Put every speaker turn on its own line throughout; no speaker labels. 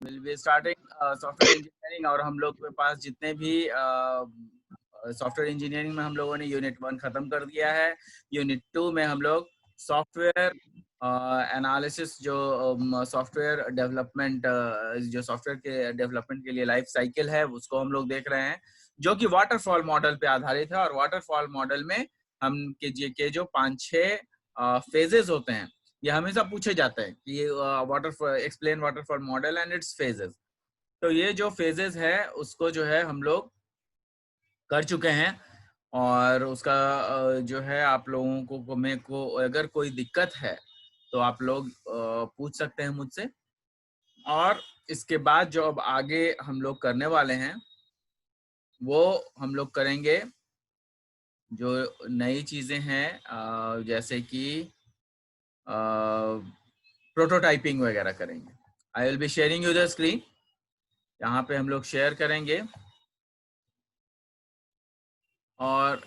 Will be starting software engineering. और हम लोग के पास जितने भी सॉफ्टवेयर इंजीनियरिंग में हम लोगों ने यूनिट 1 खत्म कर दिया है। यूनिट 2 में हम लोग सॉफ्टवेयर एनालिसिस, जो सॉफ्टवेयर डेवलपमेंट, जो सॉफ्टवेयर के डेवलपमेंट के लिए लाइफ साइकिल है, उसको हम लोग देख रहे हैं, जो कि वाटरफॉल मॉडल पे आधारित है। और वाटरफॉल मॉडल में हम के जो 5-6 फेजेस होते हैं, ये हमेशा पूछे जाते हैं कि explain waterfall model and it's phases. तो ये जो फेजेस है उसको जो है हम लोग कर चुके हैं। और उसका जो है आप लोगों को अगर कोई दिक्कत है तो आप लोग पूछ सकते हैं मुझसे। और इसके बाद जो अब आगे हम लोग करने वाले हैं वो हम लोग करेंगे जो नई चीजें हैं, जैसे कि प्रोटोटाइपिंग वगैरह करेंगे। I will be sharing you the screen. यहाँ पे हम लोग शेयर करेंगे और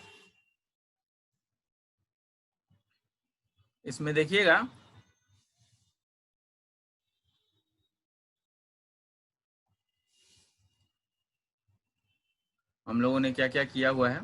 इसमें देखिएगा हम लोगों ने क्या क्या किया हुआ है।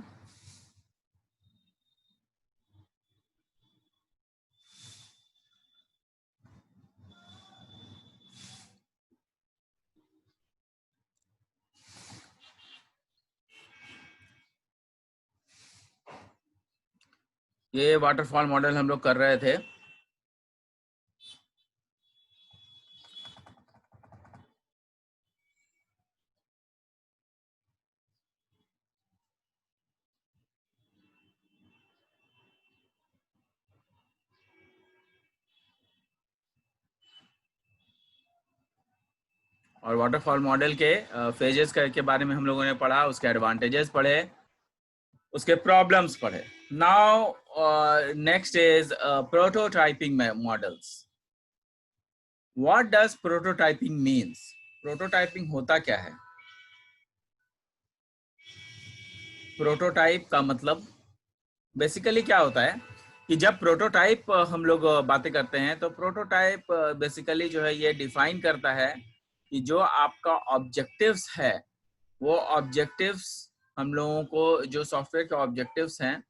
ये वाटरफॉल मॉडल हम लोग कर रहे थे। और वाटरफॉल मॉडल के फेजेस के बारे में हम लोगों ने पढ़ा, उसके एडवांटेजेस पढ़े, उसके प्रॉब्लम्स पढ़े। Now next is prototyping models. What does prototyping means? Prototyping होता क्या है? प्रोटोटाइप का मतलब बेसिकली क्या होता है कि जब प्रोटोटाइप हम लोग बातें करते हैं तो प्रोटोटाइप बेसिकली जो है ये डिफाइन करता है कि जो आपका ऑब्जेक्टिव्स है, वो ऑब्जेक्टिव्स हम लोगों को, जो सॉफ्टवेयर के ऑब्जेक्टिव्स हैं,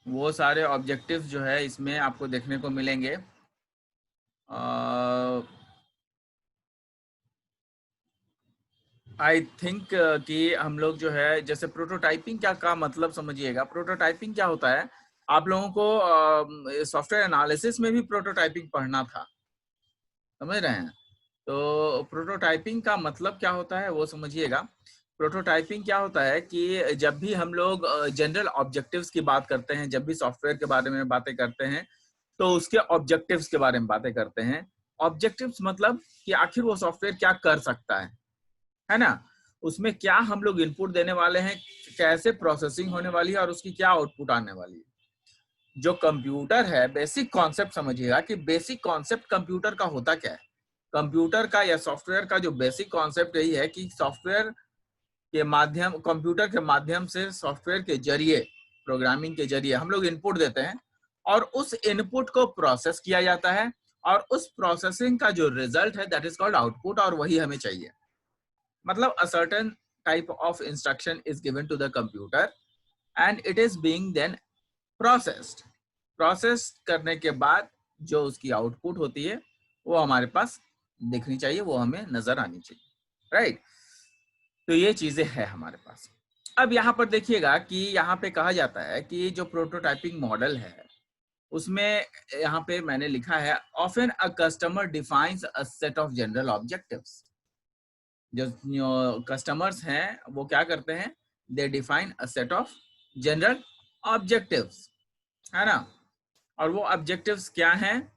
वो सारे ऑब्जेक्टिव्स जो है इसमें आपको देखने को मिलेंगे। आई थिंक कि हम लोग जो है, जैसे प्रोटोटाइपिंग क्या का मतलब समझिएगा। प्रोटोटाइपिंग क्या होता है, आप लोगों को सॉफ्टवेयर एनालिसिस में भी प्रोटोटाइपिंग पढ़ना था, समझ रहे हैं? तो प्रोटोटाइपिंग का मतलब क्या होता है वो समझिएगा। प्रोटोटाइपिंग क्या होता है कि जब भी हम लोग जनरल ऑब्जेक्टिव्स की बात करते हैं, जब भी सॉफ्टवेयर के बारे में बातें करते हैं, तो उसके ऑब्जेक्टिव्स के बारे में बातें करते हैं। ऑब्जेक्टिव्स मतलब कि आखिर वो सॉफ्टवेयर क्या कर सकता है ना? उसमें क्या हम लोग इनपुट देने वाले हैं, कैसे प्रोसेसिंग होने वाली है और उसकी क्या आउटपुट आने वाली है। जो कंप्यूटर है, बेसिक कॉन्सेप्ट समझिएगा कि बेसिक कॉन्सेप्ट कंप्यूटर का होता क्या है। कंप्यूटर का या सॉफ्टवेयर का जो बेसिक कॉन्सेप्ट यही है कि सॉफ्टवेयर के माध्यम, कंप्यूटर के माध्यम से सॉफ्टवेयर के जरिए, प्रोग्रामिंग के जरिए हम लोग इनपुट देते हैं और उस इनपुट को प्रोसेस किया जाता है और उस प्रोसेसिंग का जो रिजल्ट है दैट इज कॉल्ड आउटपुट, और वही हमें चाहिए। मतलब a certain type of instruction is given to the computer and it is being then processed। Process करने के बाद जो उसकी आउटपुट होती है वो हमारे पास दिखनी चाहिए, वो हमें नजर आनी चाहिए, राइट? तो ये चीजें हैं हमारे पास। अब यहाँ पर देखिएगा कि यहाँ पे कहा जाता है कि जो प्रोटोटाइपिंग मॉडल है उसमें यहाँ पे मैंने लिखा है, often a customer defines a set of general objectives. जो कस्टमर्स हैं वो क्या करते हैं, दे define a set of general objectives, है ना? और वो ऑब्जेक्टिव्स क्या हैं?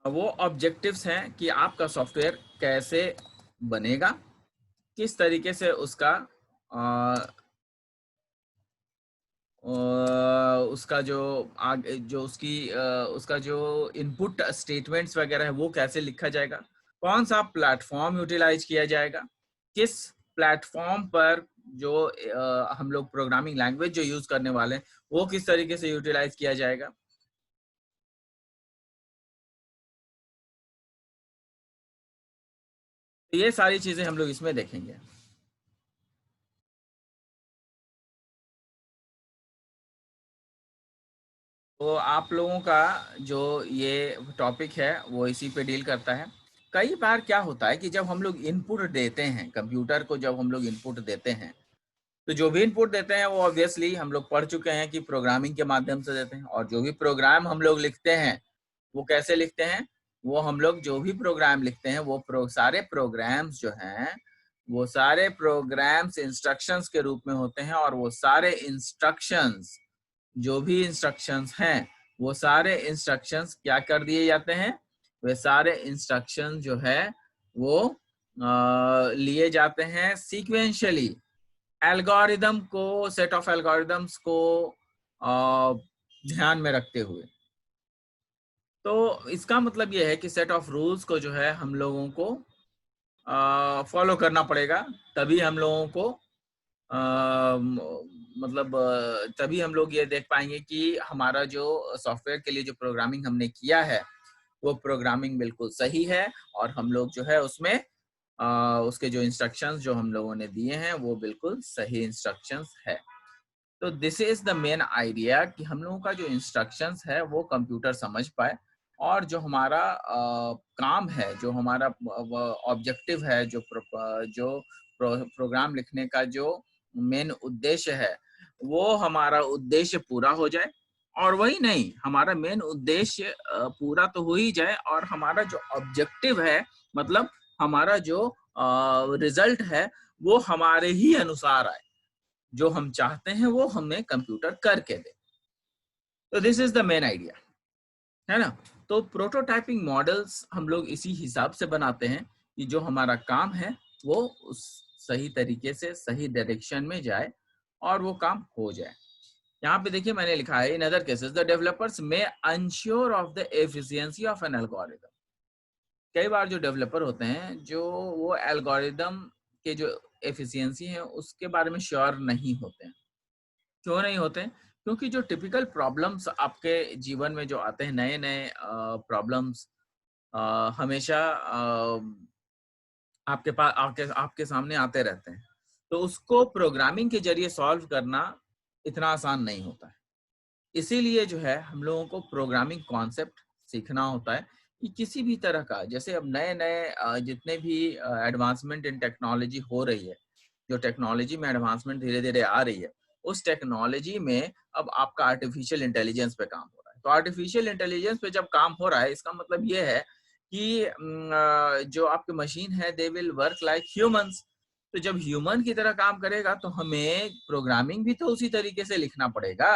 वो ऑब्जेक्टिव्स हैं कि आपका सॉफ्टवेयर कैसे बनेगा, किस तरीके से उसका उसका जो आगे जो उसकी उसका जो इनपुट स्टेटमेंट्स वगैरह है वो कैसे लिखा जाएगा, कौन सा प्लेटफॉर्म यूटिलाइज किया जाएगा, किस प्लेटफॉर्म पर जो हम लोग प्रोग्रामिंग लैंग्वेज जो यूज करने वाले हैं वो किस तरीके से यूटिलाइज किया जाएगा। तो ये सारी चीजें हम लोग इसमें देखेंगे। तो आप लोगों का जो ये टॉपिक है वो इसी पे डील करता है। कई बार क्या होता है कि जब हम लोग इनपुट देते हैं कंप्यूटर को, जब हम लोग इनपुट देते हैं तो जो भी इनपुट देते हैं वो ऑब्वियसली हम लोग पढ़ चुके हैं कि प्रोग्रामिंग के माध्यम से देते हैं, और जो भी प्रोग्राम हम लोग लिखते हैं वो कैसे लिखते हैं, वो हम लोग जो भी प्रोग्राम लिखते हैं वो सारे प्रोग्राम्स जो हैं वो सारे प्रोग्राम्स इंस्ट्रक्शंस के रूप में होते हैं, और वो सारे इंस्ट्रक्शंस जो भी इंस्ट्रक्शंस हैं वो सारे इंस्ट्रक्शंस क्या कर दिए जाते हैं, वे सारे इंस्ट्रक्शंस जो है वो लिए जाते हैं सीक्वेंशियली, एल्गोरिदम को, सेट ऑफ एल्गोरिदम्स को ध्यान में रखते हुए। तो इसका मतलब ये है कि सेट ऑफ रूल्स को जो है हम लोगों को फॉलो करना पड़ेगा, तभी हम लोगों को मतलब तभी हम लोग ये देख पाएंगे कि हमारा जो सॉफ्टवेयर के लिए जो प्रोग्रामिंग हमने किया है वो प्रोग्रामिंग बिल्कुल सही है, और हम लोग जो है उसमें उसके जो इंस्ट्रक्शंस जो हम लोगों ने दिए हैं वो बिल्कुल सही इंस्ट्रक्शंस है। तो this is the main idea कि हम लोगों का जो इंस्ट्रक्शंस है वो कंप्यूटर समझ पाए, और जो हमारा काम है, जो हमारा ऑब्जेक्टिव है, प्रोग्राम लिखने का जो मेन उद्देश्य है वो हमारा उद्देश्य पूरा हो जाए। और वही नहीं, हमारा मेन उद्देश्य पूरा तो हो ही जाए, और हमारा जो ऑब्जेक्टिव है, मतलब हमारा जो रिजल्ट है वो हमारे ही अनुसार आए, जो हम चाहते हैं वो हमें कंप्यूटर करके दे। तो this is the main idea, है ना। तो प्रोटोटाइपिंग मॉडल्स हम लोग इसी हिसाब से बनाते हैं कि जो हमारा काम है वो उस सही तरीके से सही डायरेक्शन में जाए और वो काम हो जाए। यहाँ पे देखिए मैंने लिखा है, in other cases the developers may unsure of the efficiency of an algorithm. कई बार जो डेवलपर होते हैं जो वो एल्गोरिदम के जो एफिशिएंसी है उसके बारे में श्योर नहीं होते हैं। क्यों नहीं होते? क्योंकि जो टिपिकल प्रॉब्लम्स आपके जीवन में जो आते हैं, नए नए प्रॉब्लम्स हमेशा आपके पास आपके आपके सामने आते रहते हैं, तो उसको प्रोग्रामिंग के जरिए सॉल्व करना इतना आसान नहीं होता है। इसीलिए जो है हम लोगों को प्रोग्रामिंग कॉन्सेप्ट सीखना होता है कि किसी भी तरह का, जैसे अब नए नए जितने भी एडवांसमेंट इन टेक्नोलॉजी हो रही है, जो टेक्नोलॉजी में एडवांसमेंट धीरे धीरे आ रही है, उस टेक्नोलॉजी में अब आपका आर्टिफिशियल इंटेलिजेंस पे काम हो रहा है। तो आर्टिफिशियल इंटेलिजेंस पे जब काम हो रहा है इसका मतलब ये है कि जो आपकी मशीन है they will work like humans. तो जब ह्यूमन की तरह काम करेगा तो हमें प्रोग्रामिंग भी तो उसी तरीके से लिखना पड़ेगा।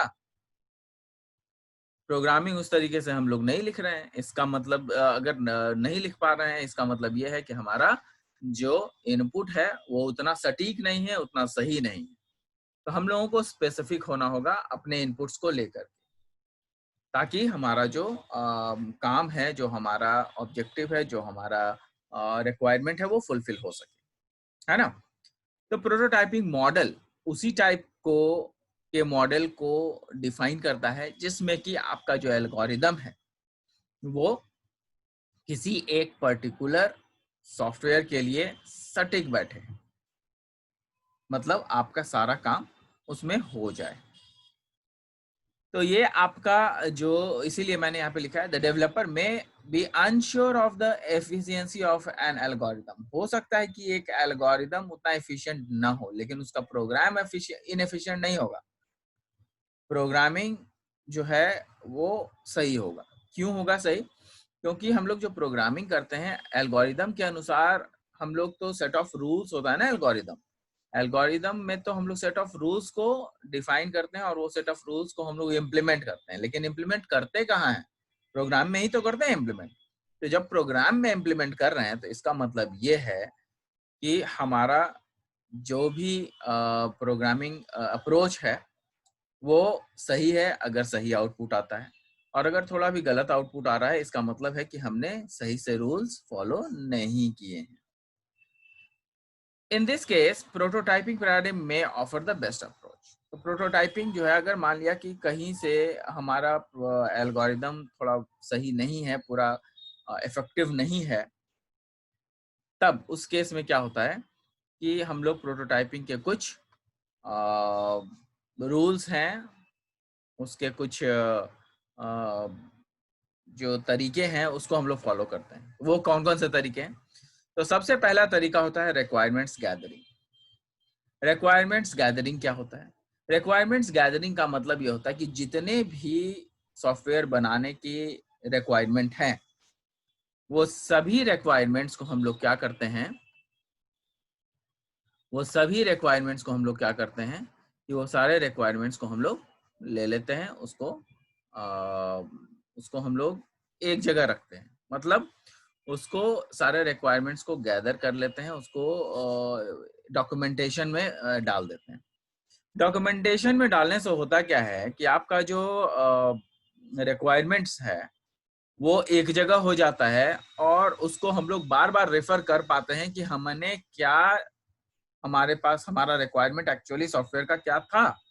प्रोग्रामिंग उस तरीके से हम लोग नहीं लिख रहे हैं, इसका मतलब अगर नहीं लिख पा रहे हैं इसका मतलब ये है कि हमारा जो इनपुट है वो उतना सटीक नहीं है, उतना सही नहीं है। तो हम लोगों को स्पेसिफिक होना होगा अपने इनपुट्स को लेकर, ताकि हमारा जो काम है, जो हमारा ऑब्जेक्टिव है, जो हमारा रिक्वायरमेंट है वो फुलफिल हो सके, है ना। तो प्रोटोटाइपिंग मॉडल उसी टाइप को के मॉडल को डिफाइन करता है जिसमें कि आपका जो एल्गोरिदम है वो किसी एक पर्टिकुलर सॉफ्टवेयर के लिए सटीक बैठे, मतलब आपका सारा काम उसमें हो जाए। तो ये आपका जो, इसीलिए मैंने यहाँ पे लिखा है the developer may be unsure of the efficiency of an algorithm. हो सकता है कि एक एल्गोरिदम उतना एफिशिएंट ना हो लेकिन उसका प्रोग्राम इनएफिशिएंट नहीं होगा, प्रोग्रामिंग जो है वो सही होगा। क्यों होगा सही? क्योंकि हम लोग जो प्रोग्रामिंग करते हैं एल्गोरिदम के अनुसार, हम लोग तो सेट ऑफ रूल्स होता है ना एल्गोरिदम, एल्गोरिदम में तो हम लोग सेट ऑफ रूल्स को डिफाइन करते हैं और वो सेट ऑफ रूल्स को हम लोग इम्प्लीमेंट करते हैं, लेकिन इम्प्लीमेंट करते कहाँ हैं? प्रोग्राम में ही तो करते हैं इम्प्लीमेंट। तो जब प्रोग्राम में इम्प्लीमेंट कर रहे हैं तो इसका मतलब ये है कि हमारा जो भी प्रोग्रामिंग अप्रोच है वो सही है अगर सही आउटपुट आता है, और अगर थोड़ा भी गलत आउटपुट आ रहा है इसका मतलब है कि हमने सही से रूल्स फॉलो नहीं किए हैं। In this case prototyping paradigm में ऑफर द बेस्ट अप्रोच। तो प्रोटोटाइपिंग जो है, अगर मान लिया कि कहीं से हमारा एल्गोरिदम थोड़ा सही नहीं है, पूरा इफेक्टिव नहीं है, तब उस केस में क्या होता है कि हम लोग प्रोटोटाइपिंग के कुछ रूल्स हैं, उसके कुछ जो तरीके हैं उसको हम लोग फॉलो करते हैं। वो कौन कौन से तरीके हैं? तो सबसे पहला तरीका होता है रिक्वायरमेंट्स गैदरिंग। रिक्वायरमेंट्स गैदरिंग क्या होता है? रिक्वायरमेंट्स गैदरिंग का मतलब ये होता है कि जितने भी सॉफ्टवेयर बनाने की रिक्वायरमेंट हैं, वो सभी रिक्वायरमेंट्स को हम लोग क्या करते हैं, वो सभी रिक्वायरमेंट्स को हम लोग क्या करते हैं कि वो सारे रिक्वायरमेंट्स को हम लोग ले लेते हैं, उसको हम लोग एक जगह रखते हैं। मतलब उसको सारे रिक्वायरमेंट्स को गैदर कर लेते हैं, उसको डॉक्यूमेंटेशन में डाल देते हैं। डॉक्यूमेंटेशन में डालने से होता क्या है कि आपका जो रिक्वायरमेंट्स है वो एक जगह हो जाता है, और उसको हम लोग बार बार रेफर कर पाते हैं कि हमने क्या, हमारे पास हमारा रिक्वायरमेंट एक्चुअली सॉफ्टवेयर का क्या था,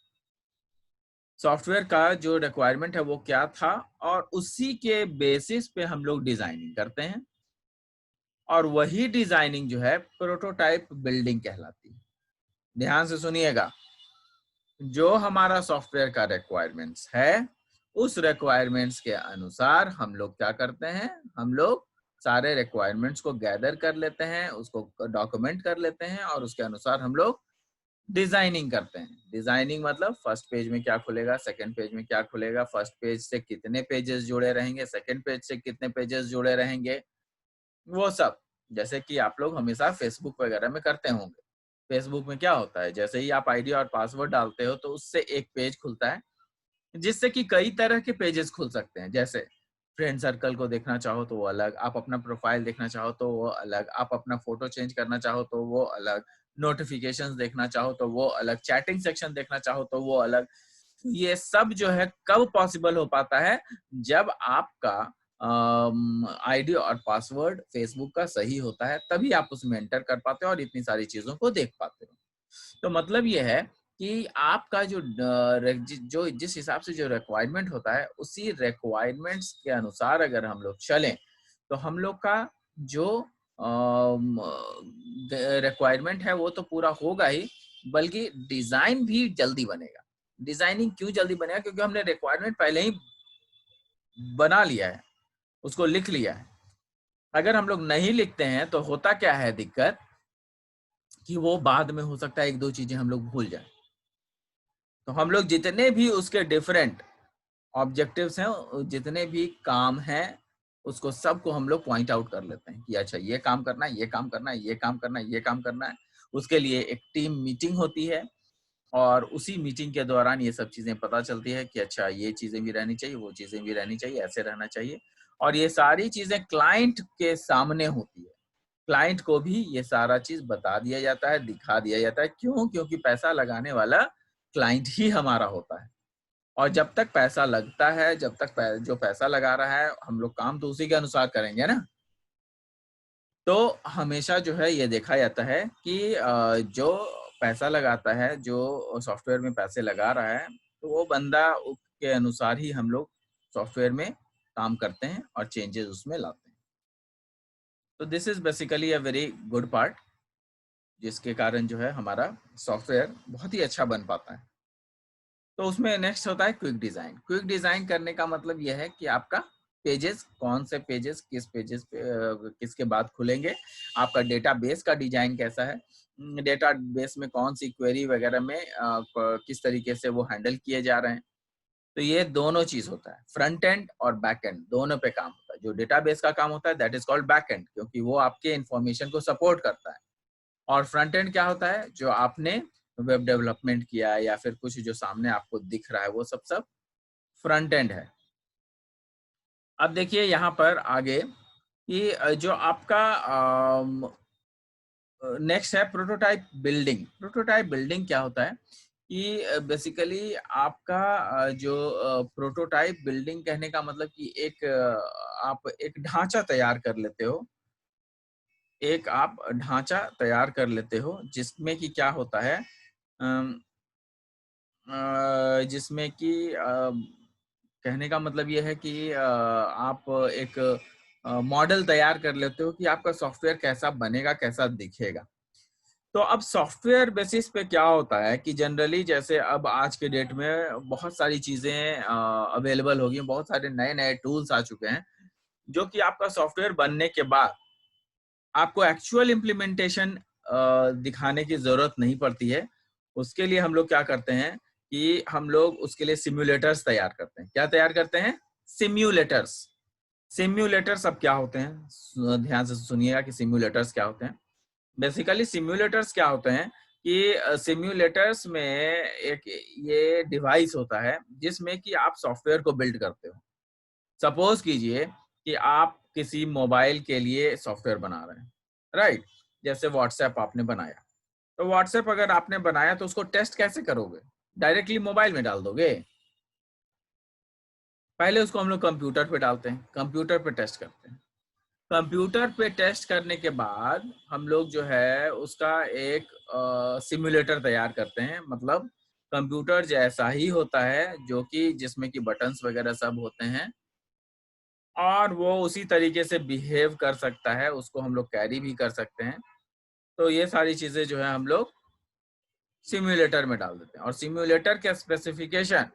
सॉफ्टवेयर का जो रिक्वायरमेंट है वो क्या था, और उसी के बेसिस पे हम लोग डिजाइनिंग करते हैं। और वही डिजाइनिंग जो है प्रोटोटाइप बिल्डिंग कहलाती है। ध्यान से सुनिएगा, जो हमारा सॉफ्टवेयर का रिक्वायरमेंट्स है, उस रिक्वायरमेंट्स के अनुसार हम लोग क्या करते हैं, हम लोग सारे रिक्वायरमेंट्स को गैदर कर लेते हैं, उसको डॉक्यूमेंट कर लेते हैं, और उसके अनुसार हम लोग डिजाइनिंग करते हैं। डिजाइनिंग मतलब फर्स्ट पेज में क्या खुलेगा, सेकंड पेज में क्या खुलेगा, फर्स्ट पेज से कितने पेजेस जुड़े रहेंगे, सेकंड पेज से कितने पेजेस जुड़े रहेंगे, वो सब। जैसे कि आप लोग हमेशा फेसबुक वगैरह में करते होंगे। फेसबुक में क्या होता है, जैसे ही आप आईडी और पासवर्ड डालते हो तो उससे एक पेज खुलता है, जिससे कि कई तरह के पेजेस खुल सकते हैं। जैसे फ्रेंड सर्कल को देखना चाहो तो वो अलग, आप अपना प्रोफाइल देखना चाहो तो वो अलग, आप अपना फोटो चेंज करना चाहो तो वो अलग, नोटिफिकेशंस देखना चाहो तो वो अलग, चैटिंग सेक्शन देखना चाहो तो वो अलग। ये सब जो है कब पॉसिबल हो पाता है, जब आपका आईडी और पासवर्ड फेसबुक का सही होता है, तभी आप उसमें एंटर कर पाते हो और इतनी सारी चीजों को देख पाते हो। तो मतलब ये है कि आपका जो जिस हिसाब से जो रिक्वायरमेंट होता है, उसी रिक्वायरमेंट्स के अनुसार अगर हम लोग चलें, तो हम लोग का जो रिक्वायरमेंट है वो तो पूरा होगा ही, बल्कि डिजाइन भी जल्दी बनेगा। डिजाइनिंग क्यों जल्दी बनेगा? क्योंकि हमने रिक्वायरमेंट पहले ही बना लिया है, उसको लिख लिया है। अगर हम लोग नहीं लिखते हैं तो होता क्या है दिक्कत, कि वो बाद में हो सकता है एक दो चीजें हम लोग भूल जाए। तो हम लोग जितने भी उसके डिफरेंट ऑब्जेक्टिव्स हैं, जितने भी काम हैं, उसको सबको हम लोग पॉइंट आउट कर लेते हैं कि अच्छा ये काम करना है, ये काम करना है, ये काम करना है, ये काम करना है। उसके लिए एक टीम मीटिंग होती है, और उसी मीटिंग के दौरान ये सब चीजें पता चलती है कि अच्छा ये चीजें भी रहनी चाहिए, वो चीजें भी रहनी चाहिए, ऐसे रहना चाहिए। और ये सारी चीजें क्लाइंट के सामने होती है। क्लाइंट को भी ये सारा चीज बता दिया जाता है, दिखा दिया जाता है। क्यों? क्योंकि पैसा लगाने वाला क्लाइंट ही हमारा होता है। और जब तक पैसा लगता है, जब तक जो पैसा लगा रहा है, हम लोग काम तो उसी के अनुसार करेंगे ना। तो हमेशा जो है ये देखा जाता है कि जो पैसा लगाता है, जो सॉफ्टवेयर में पैसे लगा रहा है, तो वो बंदा के अनुसार ही हम लोग सॉफ्टवेयर में काम करते हैं और चेंजेस उसमें लाते हैं। तो this is basically a very good part, जिसके कारण जो है हमारा सॉफ्टवेयर बहुत ही अच्छा बन पाता है। तो उसमें नेक्स्ट होता है क्विक डिजाइन। क्विक डिजाइन करने का मतलब यह है कि आपका पेजेस, कौन से पेजेस किस पेजेस पे किसके बाद खुलेंगे, आपका डेटाबेस का डिजाइन कैसा है, डेटाबेस में कौन सी क्वेरी वगैरह में किस तरीके से वो हैंडल किए जा रहे हैं। तो ये दोनों चीज होता है, फ्रंट एंड और बैक एंड दोनों पे काम होता है। जो डेटाबेस का काम होता है that is called back and, क्योंकि वो आपके इंफॉर्मेशन को सपोर्ट करता है। और फ्रंट एंड क्या होता है? जो आपने वेब डेवलपमेंट किया है या फिर कुछ जो सामने आपको दिख रहा है, वो सब सब फ्रंट एंड है। अब देखिए यहाँ पर आगे कि जो आपका नेक्स्ट है प्रोटोटाइप बिल्डिंग। प्रोटोटाइप बिल्डिंग क्या होता है कि बेसिकली आपका जो प्रोटोटाइप बिल्डिंग कहने का मतलब कि एक आप एक ढांचा तैयार कर लेते हो, एक आप ढांचा तैयार कर लेते हो जिसमें कि क्या होता है, जिसमें कि कहने का मतलब ये है कि आप एक मॉडल तैयार कर लेते हो कि आपका सॉफ्टवेयर कैसा बनेगा, कैसा दिखेगा। तो अब सॉफ्टवेयर बेसिस पे क्या होता है कि जनरली जैसे अब आज के डेट में बहुत सारी चीजें अवेलेबल हो गई, बहुत सारे नए नए टूल्स आ चुके हैं, जो कि आपका सॉफ्टवेयर बनने के बाद आपको एक्चुअल इम्प्लीमेंटेशन दिखाने की जरूरत नहीं पड़ती है। उसके लिए हम लोग क्या करते हैं कि हम लोग उसके लिए सिम्युलेटर्स तैयार करते हैं। क्या तैयार करते हैं? सिम्युलेटर्स। सिम्युलेटर्स अब क्या होते हैं, ध्यान से सुनिएगा कि सिम्युलेटर्स क्या होते हैं। बेसिकली सिम्युलेटर्स क्या होते हैं कि सिम्युलेटर्स में एक ये डिवाइस होता है जिसमें कि आप सॉफ्टवेयर को बिल्ड करते हो। सपोज कीजिए कि आप किसी मोबाइल के लिए सॉफ्टवेयर बना रहे हैं, राइट? जैसे व्हाट्सएप आपने बनाया, तो व्हाट्सएप अगर आपने बनाया तो उसको टेस्ट कैसे करोगे? डायरेक्टली मोबाइल में डाल दोगे? पहले उसको हम लोग कंप्यूटर पे डालते हैं, कंप्यूटर पे टेस्ट करते हैं। कंप्यूटर पे टेस्ट करने के बाद हम लोग जो है उसका एक सिमुलेटर तैयार करते हैं, मतलब कंप्यूटर जैसा ही होता है, जो कि जिसमें कि बटन्स वगैरह सब होते हैं और वो उसी तरीके से बिहेव कर सकता है, उसको हम लोग कैरी भी कर सकते हैं। तो ये सारी चीजें जो है हम लोग सिम्युलेटर में डाल देते हैं और सिम्युलेटर के स्पेसिफिकेशन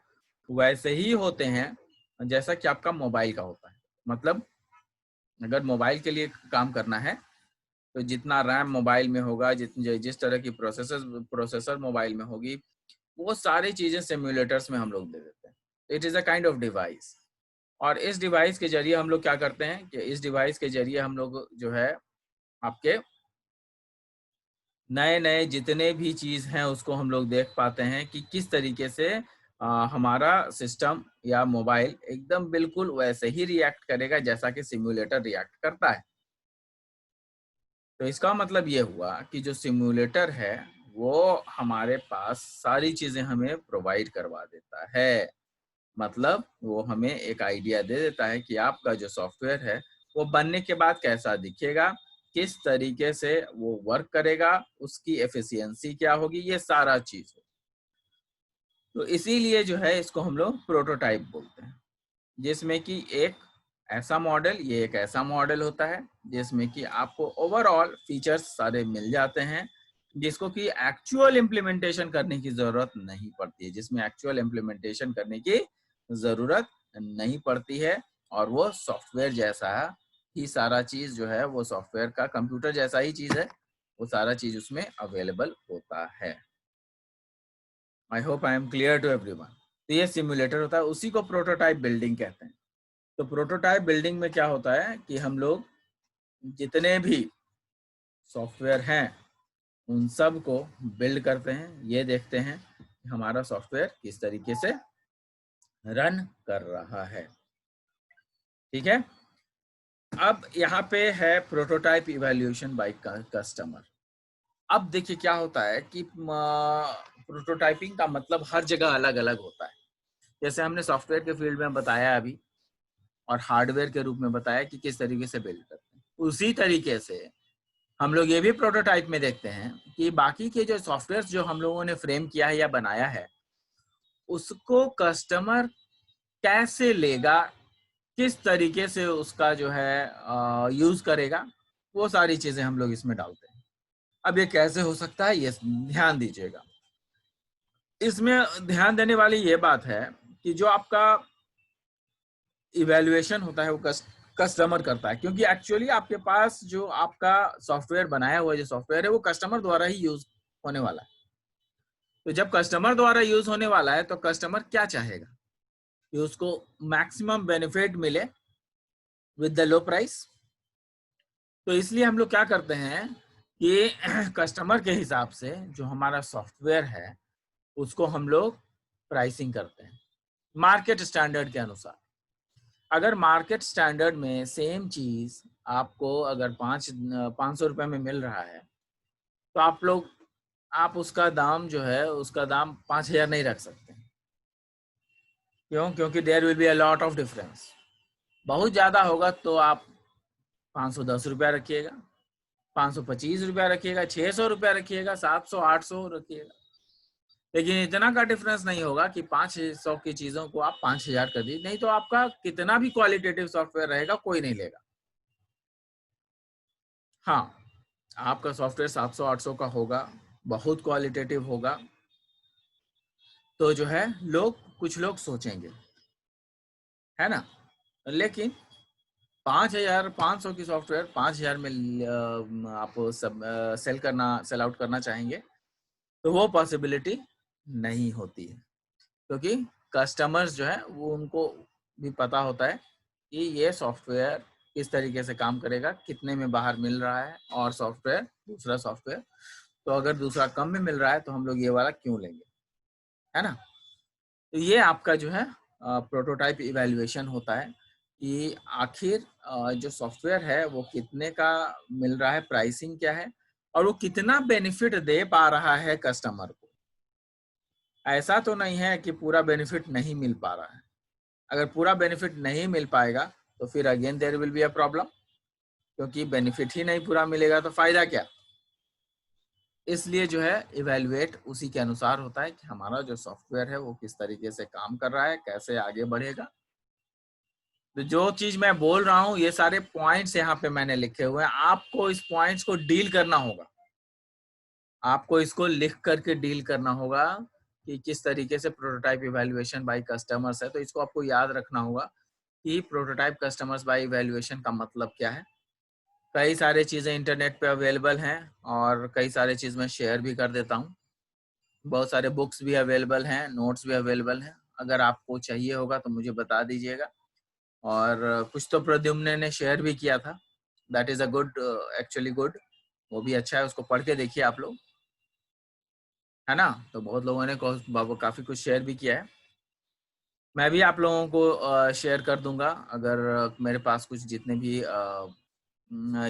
वैसे ही होते हैं जैसा कि आपका मोबाइल का होता है। मतलब अगर मोबाइल के लिए काम करना है तो जितना रैम मोबाइल में होगा, जिस तरह की प्रोसेसर मोबाइल में होगी, वो सारी चीजें सिम्युलेटर्स में हम लोग दे देते हैं। It is a kind of device. और इस डिवाइस के जरिए हम लोग क्या करते हैं कि इस डिवाइस के जरिए हम लोग जो है आपके नए नए जितने भी चीज हैं उसको हम लोग देख पाते हैं कि किस तरीके से हमारा सिस्टम या मोबाइल एकदम बिल्कुल वैसे ही रिएक्ट करेगा जैसा कि सिम्युलेटर रिएक्ट करता है। तो इसका मतलब ये हुआ कि जो सिम्युलेटर है वो हमारे पास सारी चीजें हमें प्रोवाइड करवा देता है। मतलब वो हमें एक आइडिया दे देता है कि आपका जो सॉफ्टवेयर है वो बनने के बाद कैसा दिखेगा, किस तरीके से वो वर्क करेगा, उसकी एफिशिएंसी क्या होगी, ये सारा चीज। तो इसीलिए जो है इसको हम लोग प्रोटोटाइप बोलते हैं, जिसमें कि एक ऐसा मॉडल होता है जिसमें कि आपको ओवरऑल फीचर्स सारे मिल जाते हैं, जिसको कि एक्चुअल इम्प्लीमेंटेशन करने की जरूरत नहीं पड़ती है, जिसमें एक्चुअल इम्प्लीमेंटेशन करने की जरूरत नहीं पड़ती है। और वो सॉफ्टवेयर जैसा ही सारा चीज जो है, वो सॉफ्टवेयर का कंप्यूटर जैसा ही चीज है, वो सारा चीज उसमें अवेलेबल होता है। I hope I am clear to everyone. तो ये सिमुलेटर होता है, उसी को प्रोटोटाइप बिल्डिंग कहते हैं। तो प्रोटोटाइप बिल्डिंग में क्या होता है कि हम लोग जितने भी सॉफ्टवेयर हैं उन सब को बिल्ड करते हैं, ये देखते हैं कि हमारा सॉफ्टवेयर किस तरीके से रन कर रहा है। ठीक है। अब यहाँ पे है प्रोटोटाइप इवैल्यूएशन बाय कस्टमर। अब देखिए क्या होता है कि प्रोटोटाइपिंग का मतलब हर जगह अलग अलग होता है। जैसे हमने सॉफ्टवेयर के फील्ड में बताया अभी, और हार्डवेयर के रूप में बताया कि किस तरीके से बिल्ड करते हैं, उसी तरीके से हम लोग ये भी प्रोटोटाइप में देखते हैं कि बाकी के जो सॉफ्टवेयर जो हम लोगों ने फ्रेम किया है या बनाया है, उसको कस्टमर कैसे लेगा, किस तरीके से उसका जो है यूज करेगा, वो सारी चीजें हम लोग इसमें डालते हैं। अब ये कैसे हो सकता है, ये ध्यान दीजिएगा। इसमें ध्यान देने वाली ये बात है कि जो आपका इवैल्यूएशन होता है वो कस्टमर करता है, क्योंकि एक्चुअली आपके पास जो आपका सॉफ्टवेयर बनाया हुआ जो सॉफ्टवेयर है वो कस्टमर द्वारा ही यूज होने वाला है। तो जब कस्टमर द्वारा यूज होने वाला है तो कस्टमर क्या चाहेगा कि उसको मैक्सिमम बेनिफिट मिले विद द लो प्राइस। तो इसलिए हम लोग क्या करते हैं कि कस्टमर के हिसाब से जो हमारा सॉफ्टवेयर है उसको हम लोग प्राइसिंग करते हैं मार्केट स्टैंडर्ड के अनुसार। अगर मार्केट स्टैंडर्ड में सेम चीज आपको अगर 500 रुपए में मिल रहा है, तो आप उसका दाम जो है उसका दाम 5,000 नहीं रख सकते। क्यों? क्योंकि there will be a lot of difference. बहुत ज्यादा होगा तो आप 510 रुपया रखिएगा, 525 रुपया रखिएगा, 600 रुपया रखिएगा, 700 800 रखिएगा, लेकिन इतना का डिफरेंस नहीं होगा कि 500 की चीजों को आप 5000 कर दी, नहीं तो आपका कितना भी क्वालिटेटिव सॉफ्टवेयर रहेगा कोई नहीं लेगा। हाँ, आपका सॉफ्टवेयर 700 800 का होगा, बहुत क्वालिटेटिव होगा, तो जो है कुछ लोग सोचेंगे, है ना। लेकिन 5500 की सॉफ्टवेयर 5000 में आप सब सेल आउट करना चाहेंगे, तो वो पॉसिबिलिटी नहीं होती है, क्योंकि कस्टमर्स जो है वो उनको भी पता होता है कि ये सॉफ्टवेयर किस तरीके से काम करेगा, कितने में बाहर मिल रहा है, और दूसरा सॉफ्टवेयर तो अगर दूसरा कम में मिल रहा है तो हम लोग ये वाला क्यों लेंगे, है ना। तो ये आपका जो है प्रोटोटाइप इवैल्यूएशन होता है कि आखिर जो सॉफ्टवेयर है वो कितने का मिल रहा है, प्राइसिंग क्या है, और वो कितना बेनिफिट दे पा रहा है कस्टमर को। ऐसा तो नहीं है कि पूरा बेनिफिट नहीं मिल पा रहा है। अगर पूरा बेनिफिट नहीं मिल पाएगा तो फिर again there will be a problem, क्योंकि बेनिफिट ही नहीं पूरा मिलेगा तो फायदा क्या। इसलिए जो है इवैल्यूएट उसी के अनुसार होता है कि हमारा जो सॉफ्टवेयर है वो किस तरीके से काम कर रहा है, कैसे आगे बढ़ेगा। तो जो चीज मैं बोल रहा हूँ ये सारे पॉइंट्स यहाँ पे मैंने लिखे हुए हैं, आपको इस पॉइंट्स को डील करना होगा, आपको इसको लिख करके डील करना होगा कि किस तरीके से प्रोटोटाइप इवैल्यूएशन बाय कस्टमर्स है। तो इसको आपको याद रखना होगा कि प्रोटोटाइप कस्टमर्स बाय इवैल्यूएशन का मतलब क्या है। कई सारे चीजें इंटरनेट पे अवेलेबल हैं और कई सारे चीज मैं शेयर भी कर देता हूँ। बहुत सारे बुक्स भी अवेलेबल हैं, नोट्स भी अवेलेबल हैं, अगर आपको चाहिए होगा तो मुझे बता दीजिएगा। और कुछ तो प्रद्युम्न ने शेयर भी किया था, that is a good, actually good, वो भी अच्छा है, उसको पढ़ के देखिए आप लोग, है ना। तो बहुत लोगों ने काफी कुछ शेयर भी किया है, मैं भी आप लोगों को शेयर कर दूंगा अगर मेरे पास कुछ जितने भी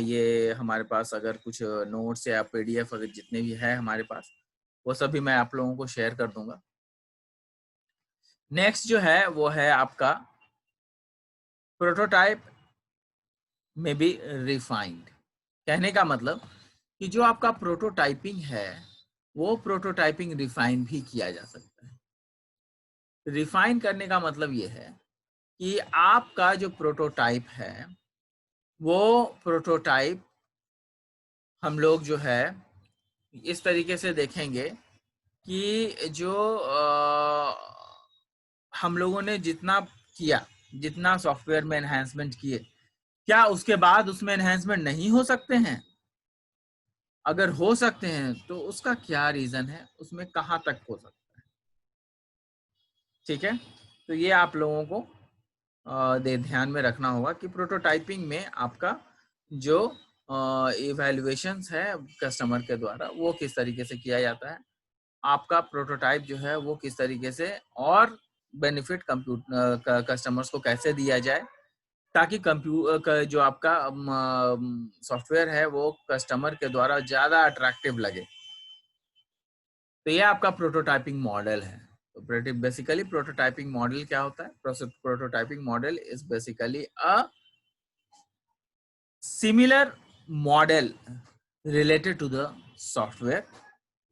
ये हमारे पास अगर कुछ नोट्स या पीडीएफ अगर जितने भी है हमारे पास, वो सब भी मैं आप लोगों को शेयर कर दूंगा। नेक्स्ट जो है वो है आपका प्रोटोटाइप में बी रिफाइंड। कहने का मतलब कि जो आपका प्रोटोटाइपिंग है वो प्रोटोटाइपिंग रिफाइन भी किया जा सकता है। रिफाइन करने का मतलब ये है कि आपका जो प्रोटोटाइप है वो प्रोटोटाइप हम लोग जो है इस तरीके से देखेंगे कि जो हम लोगों ने जितना किया, जितना सॉफ्टवेयर में एनहांसमेंट किए, क्या उसके बाद उसमें एनहांसमेंट नहीं हो सकते हैं? अगर हो सकते हैं तो उसका क्या रीजन है, उसमें कहां तक हो सकता है। ठीक है, तो ये आप लोगों को ध्यान में रखना होगा कि प्रोटोटाइपिंग में आपका जो इवैल्यूएशंस है कस्टमर के द्वारा वो किस तरीके से किया जाता है, आपका प्रोटोटाइप जो है वो किस तरीके से और बेनिफिट कस्टमर्स को कैसे दिया जाए, ताकि जो आपका सॉफ्टवेयर है वो कस्टमर के द्वारा ज्यादा अट्रैक्टिव लगे। तो ये आपका प्रोटोटाइपिंग मॉडल है। तो बेसिकली प्रोटोटाइपिंग मॉडल क्या होता है? Prototyping model is basically a similar model related to the software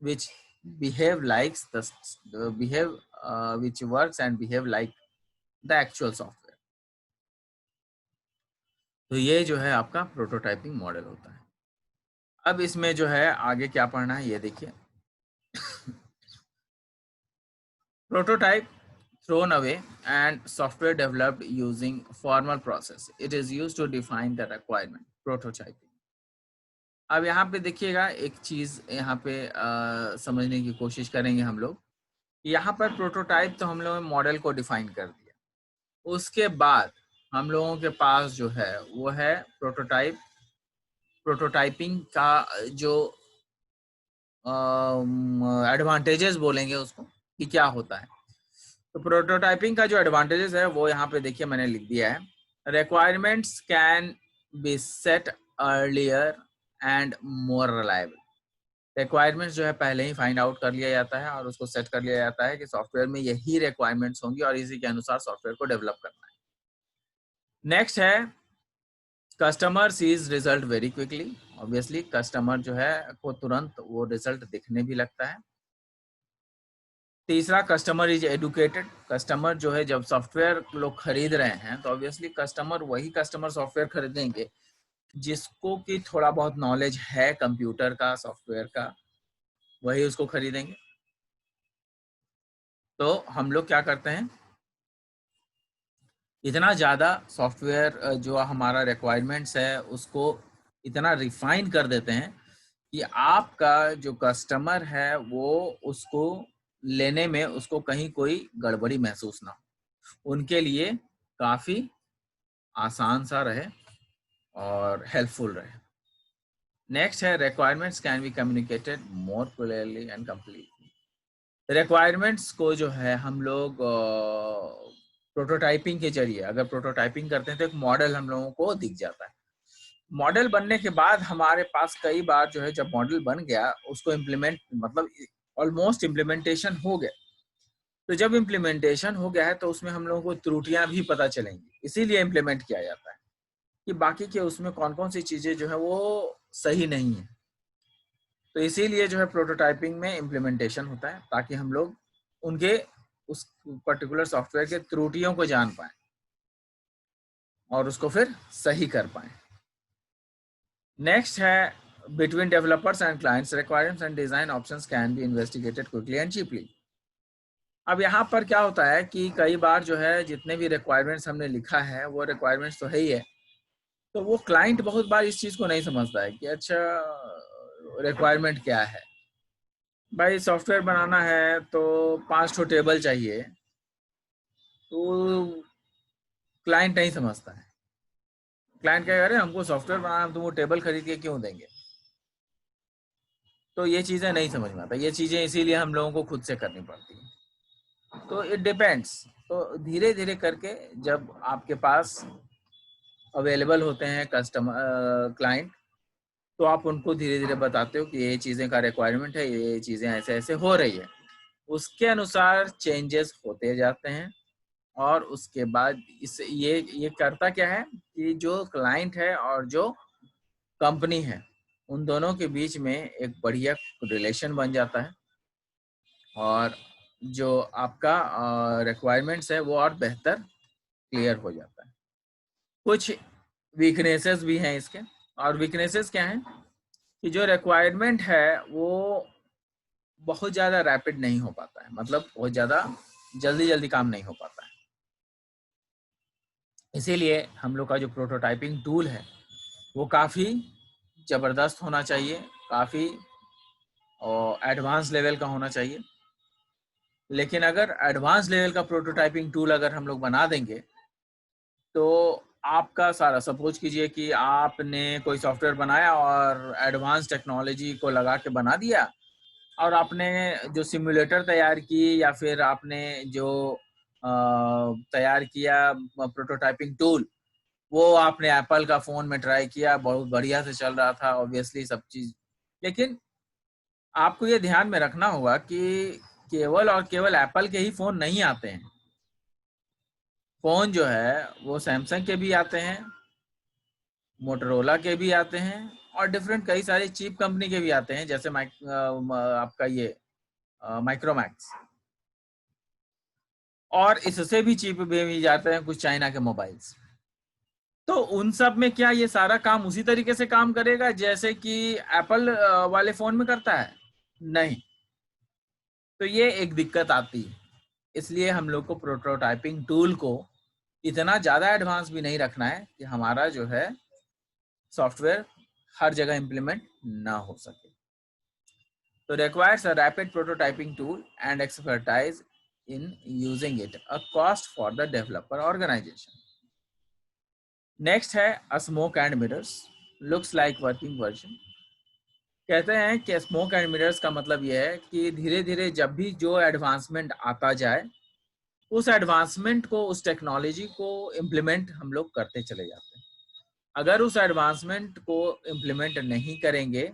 which behave like which works and behave like the actual software। तो ये जो है आपका प्रोटोटाइपिंग मॉडल होता है। अब इसमें जो है आगे क्या पढ़ना है ये देखिए। Prototype thrown away and software developed using formal process, it is used to define the requirement। prototyping। अब यहाँ पे देखिएगा एक चीज यहाँ पे समझने की कोशिश करेंगे हम लोग। यहाँ पर प्रोटोटाइप तो हम लोगों ने मॉडल को डिफाइन कर दिया, उसके बाद हम लोगों के पास जो है वो है प्रोटोटाइपिंग का जो एडवांटेजेस बोलेंगे उसको कि क्या होता है। तो प्रोटोटाइपिंग का जो एडवांटेजेस है वो यहाँ पे देखिए मैंने लिख दिया है। Requirements can be set earlier and more reliable. Requirements जो है पहले ही फाइंड आउट कर लिया जाता है और उसको सेट कर लिया जाता है कि सॉफ्टवेयर में यही रिक्वायरमेंट्स होंगी और इसी के अनुसार सॉफ्टवेयर को डेवलप करना है। नेक्स्ट है customer sees result very quickly. Obviously customer जो है को तुरंत वो रिजल्ट दिखने भी लगता है। तीसरा, कस्टमर इज एडुकेटेड। कस्टमर जो है जब सॉफ्टवेयर लोग खरीद रहे हैं तो ऑब्वियसली वही कस्टमर सॉफ्टवेयर खरीदेंगे जिसको कि थोड़ा बहुत नॉलेज है कंप्यूटर का, सॉफ्टवेयर का, वही उसको खरीदेंगे। तो हम लोग क्या करते हैं, इतना ज़्यादा सॉफ्टवेयर जो हमारा रिक्वायरमेंट्स है उसको इतना रिफाइन कर देते हैं कि आपका जो कस्टमर है वो उसको लेने में उसको कहीं कोई गड़बड़ी महसूस ना हो, उनके लिए काफ़ी आसान सा रहे और हेल्पफुल रहे। नेक्स्ट है, requirements can be communicated more clearly and completely. Requirements को जो है हम लोग प्रोटोटाइपिंग के जरिए, अगर प्रोटोटाइपिंग करते हैं तो एक मॉडल हम लोगों को दिख जाता है। मॉडल बनने के बाद हमारे पास कई बार जो है जब मॉडल बन गया उसको इम्प्लीमेंट, मतलब ऑलमोस्ट इम्प्लीमेंटेशन हो गया, तो जब इम्प्लीमेंटेशन हो गया है तो उसमें हम लोगों को त्रुटियां भी पता चलेंगी, इसीलिए इम्प्लीमेंट किया जाता है कि बाकी के उसमें कौन कौन सी चीजें जो है वो सही नहीं है। तो इसीलिए जो है प्रोटोटाइपिंग में इम्प्लीमेंटेशन होता है ताकि हम लोग उनके उस पर्टिकुलर सॉफ्टवेयर के त्रुटियों को जान पाए और उसको फिर सही कर पाए। नेक्स्ट है, between developers and clients requirements and design options can be investigated quickly and cheaply. अब यहाँ पर क्या होता है कि कई बार जो है जितने भी रिक्वायरमेंट्स हमने लिखा है वो रिक्वायरमेंट्स तो है ही है, तो वो क्लाइंट बहुत बार इस चीज को नहीं समझता है कि अच्छा रिक्वायरमेंट क्या है। भाई सॉफ्टवेयर बनाना है तो 5 टेबल चाहिए, तो क्लाइंट नहीं समझता है। क्लाइंट क्या करे, हमको सॉफ्टवेयर बनाना, हम तुमको टेबल खरीद के क्यों देंगे। तो ये चीजें नहीं समझ में आता, ये चीजें इसीलिए हम लोगों को खुद से करनी पड़ती है। तो इट डिपेंड्स। तो धीरे धीरे करके जब आपके पास अवेलेबल होते हैं कस्टमर क्लाइंट, तो आप उनको धीरे धीरे बताते हो कि ये चीज़ें का रिक्वायरमेंट है, ये चीज़ें ऐसे ऐसे हो रही है, उसके अनुसार चेंजेस होते जाते हैं। और उसके बाद इस ये करता क्या है कि जो क्लाइंट है और जो कंपनी है उन दोनों के बीच में एक बढ़िया रिलेशन बन जाता है और जो आपका रिक्वायरमेंट्स है वो और बेहतर क्लियर हो जाता है। कुछ वीकनेसेस भी हैं इसके, और वीकनेसेस क्या हैं कि जो रिक्वायरमेंट है वो बहुत ज़्यादा रैपिड नहीं हो पाता है, मतलब बहुत ज़्यादा जल्दी जल्दी काम नहीं हो पाता है। इसीलिए हम लोग का जो प्रोटोटाइपिंग टूल है वो काफ़ी ज़बरदस्त होना चाहिए, काफ़ी एडवांस लेवल का होना चाहिए। लेकिन अगर एडवांस लेवल का प्रोटोटाइपिंग टूल अगर हम लोग बना देंगे तो आपका सारा, सपोज कीजिए कि आपने कोई सॉफ्टवेयर बनाया और एडवांस टेक्नोलॉजी को लगा के बना दिया, और आपने जो सिमुलेटर तैयार की या फिर आपने जो तैयार किया प्रोटोटाइपिंग टूल, वो आपने एप्पल का फ़ोन में ट्राई किया, बहुत बढ़िया से चल रहा था ऑब्वियसली सब चीज़। लेकिन आपको ये ध्यान में रखना होगा कि केवल और केवल एप्पल के ही फ़ोन नहीं आते हैं। फ़ोन जो है वो सैमसंग के भी आते हैं, मोटरोला के भी आते हैं, और डिफरेंट कई सारे चीप कंपनी के भी आते हैं, जैसे आपका ये माइक्रोमैक्स, और इससे भी चीप में भी जाते हैं कुछ चाइना के मोबाइल्स। तो उन सब में क्या ये सारा काम उसी तरीके से काम करेगा जैसे कि एप्पल वाले फोन में करता है? नहीं। तो ये एक दिक्कत आती है। इसलिए हम लोग को प्रोटोटाइपिंग टूल को इतना ज़्यादा एडवांस भी नहीं रखना है कि हमारा जो है सॉफ्टवेयर हर जगह इम्प्लीमेंट ना हो सके। तो requires a rapid prototyping tool and expertise in using it, a cost for the developer organization. Next है smoke and mirrors, looks like working version. कहते हैं कि स्मोक एंड मिरर्स का मतलब यह है कि धीरे धीरे जब भी जो एडवांसमेंट आता जाए उस एडवांसमेंट को, उस टेक्नोलॉजी को इम्प्लीमेंट हम लोग करते चले जाते हैं। अगर उस एडवांसमेंट को इम्प्लीमेंट नहीं करेंगे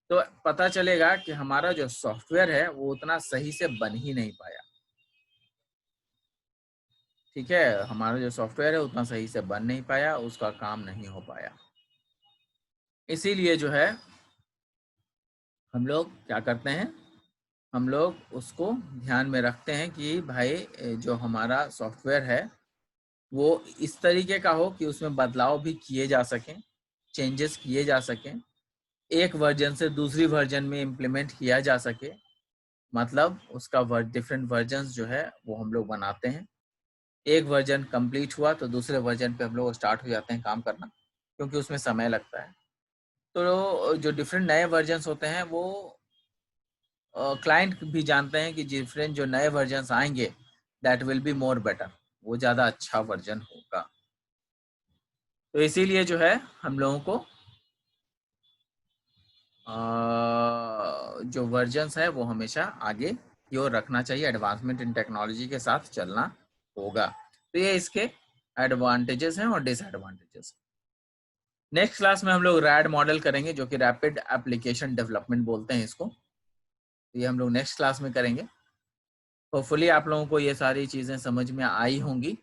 तो पता चलेगा कि हमारा जो सॉफ्टवेयर है वो उतना सही से बन ही नहीं पाया। ठीक है, हमारा जो सॉफ्टवेयर है उतना सही से बन नहीं पाया, उसका काम नहीं हो पाया। इसीलिए जो है हम लोग क्या करते हैं, हम लोग उसको ध्यान में रखते हैं कि भाई जो हमारा सॉफ्टवेयर है वो इस तरीके का हो कि उसमें बदलाव भी किए जा सकें, चेंजेस किए जा सकें, एक वर्जन से दूसरी वर्जन में इम्प्लीमेंट किया जा सके। मतलब उसका डिफरेंट वर्जन्स जो है वो हम लोग बनाते हैं। एक वर्जन कंप्लीट हुआ तो दूसरे वर्जन पे हम लोग स्टार्ट हो जाते हैं काम करना, क्योंकि उसमें समय लगता है। तो जो डिफरेंट नए वर्जन्स होते हैं वो क्लाइंट भी जानते हैं कि डिफरेंट जो नए वर्जन्स आएंगे that will be more better, वो ज़्यादा अच्छा वर्जन होगा। तो इसीलिए जो है हम लोगों को जो वर्जन्स है वो हमेशा आगे की ओर रखना चाहिए, एडवांसमेंट इन टेक्नोलॉजी के साथ चलना होगा। तो ये इसके एडवांटेजेस हैं और डिसएडवांटेजेस। नेक्स्ट क्लास में हम लोग रैड मॉडल करेंगे, जो कि रैपिड एप्लीकेशन डेवलपमेंट बोलते हैं इसको। तो ये हम लोग नेक्स्ट क्लास में करेंगे। होपफुली आप लोगों को ये सारी चीज़ें समझ में आई होंगी।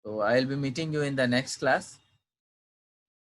तो I will be meeting you in the next class.